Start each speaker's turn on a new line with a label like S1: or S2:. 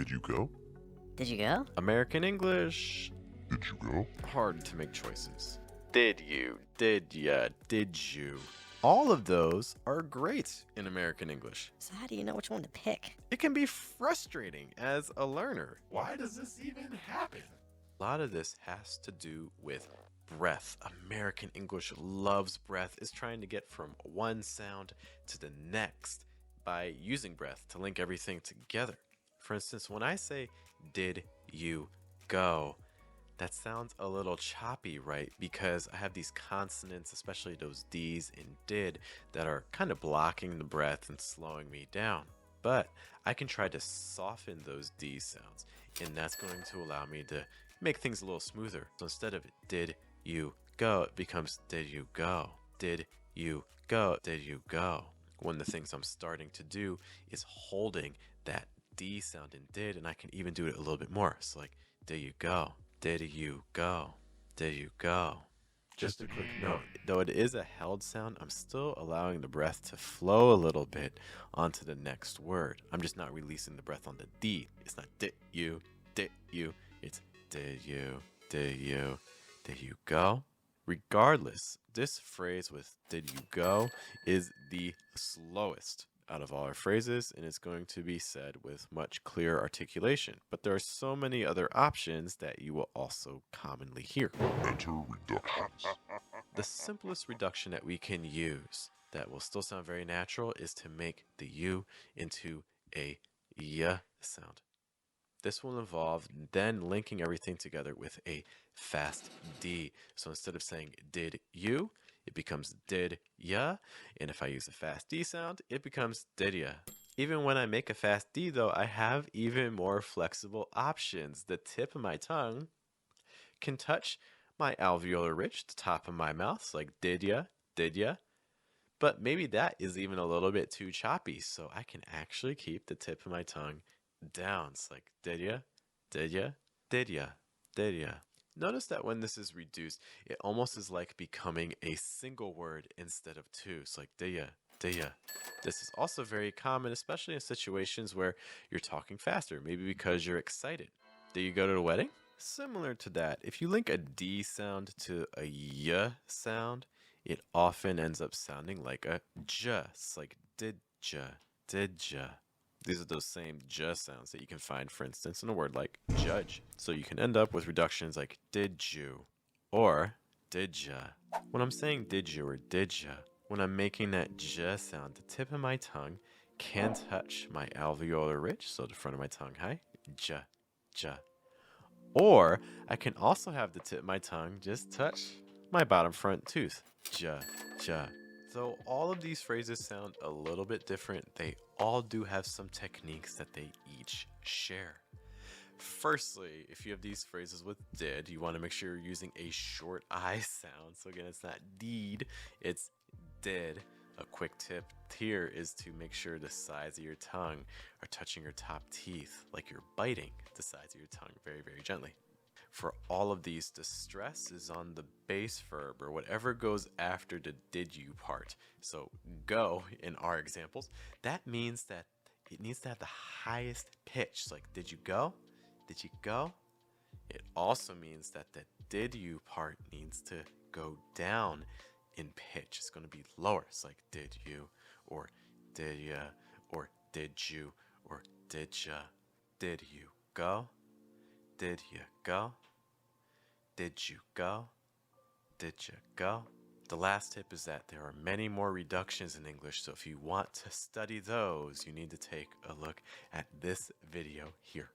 S1: Did you go?
S2: Did you go?
S3: American English.
S1: Did you go?
S3: Hard to make choices. Did you? Did ya? Did you? All of those are great in American English.
S2: So how do you know which one to pick?
S3: It can be frustrating as a learner.
S1: Why does this even happen?
S3: A lot of this has to do with breath. American English loves breath, is trying to get from one sound to the next by using breath to link everything together. For instance, when I say, did you go? That sounds a little choppy, right? Because I have these consonants, especially those D's in did, that are kind of blocking the breath and slowing me down. But I can try to soften those D sounds, and that's going to allow me to make things a little smoother. So instead of did you go, it becomes did you go? Did you go? Did you go? One of the things I'm starting to do is holding that D sound in did, and I can even do it a little bit more. So like, did you go? Did you go? Did you go?
S1: Just a quick note.
S3: Though it is a held sound, I'm still allowing the breath to flow a little bit onto the next word. I'm just not releasing the breath on the D. It's not did you, it's did you, did you go? Regardless, this phrase with did you go is the slowest out of all our phrases, and it's going to be said with much clearer articulation. But there are so many other options that you will also commonly hear.
S1: Enter reductions.
S3: The simplest reduction that we can use that will still sound very natural is to make the U into a Y sound. This will involve then linking everything together with a fast D. So instead of saying did you, it becomes did ya. And if I use a fast D sound, it becomes did ya. Even when I make a fast D though, I have even more flexible options. The tip of my tongue can touch my alveolar ridge, the top of my mouth, so like did ya, did ya. But maybe that is even a little bit too choppy, so I can actually keep the tip of my tongue down. It's like did ya, did ya, did ya, did ya. Notice that when this is reduced, it almost is like becoming a single word instead of two. It's like did ya, did ya. This is also very common, especially in situations where you're talking faster, maybe because you're excited. Did you go to the wedding? Similar to that, if you link a D sound to a Y sound, it often ends up sounding like a J. It's like did ya, did ya. These are those same J sounds that you can find, for instance, in a word like judge. So you can end up with reductions like did you or did ya. When I'm saying did you or did ya, when I'm making that J sound, the tip of my tongue can touch my alveolar ridge, so the front of my tongue, hi, J, J. Or I can also have the tip of my tongue just touch my bottom front tooth, J, J. Though all of these phrases sound a little bit different, they all do have some techniques that they each share. Firstly, if you have these phrases with did, you want to make sure you're using a short I sound. So again, it's not deed, it's did. A quick tip here is to make sure the sides of your tongue are touching your top teeth, like you're biting the sides of your tongue very, very gently. For all of these, the stress is on the base verb or whatever goes after the did you part. So go in our examples, that means that it needs to have the highest pitch. Like did you go? Did you go? It also means that the did you part needs to go down in pitch. It's going to be lower. It's like did you or did ya or did you or did ya. Did you go? Did you go? Did you go? Did you go? The last tip is that there are many more reductions in English, so if you want to study those, you need to take a look at this video here.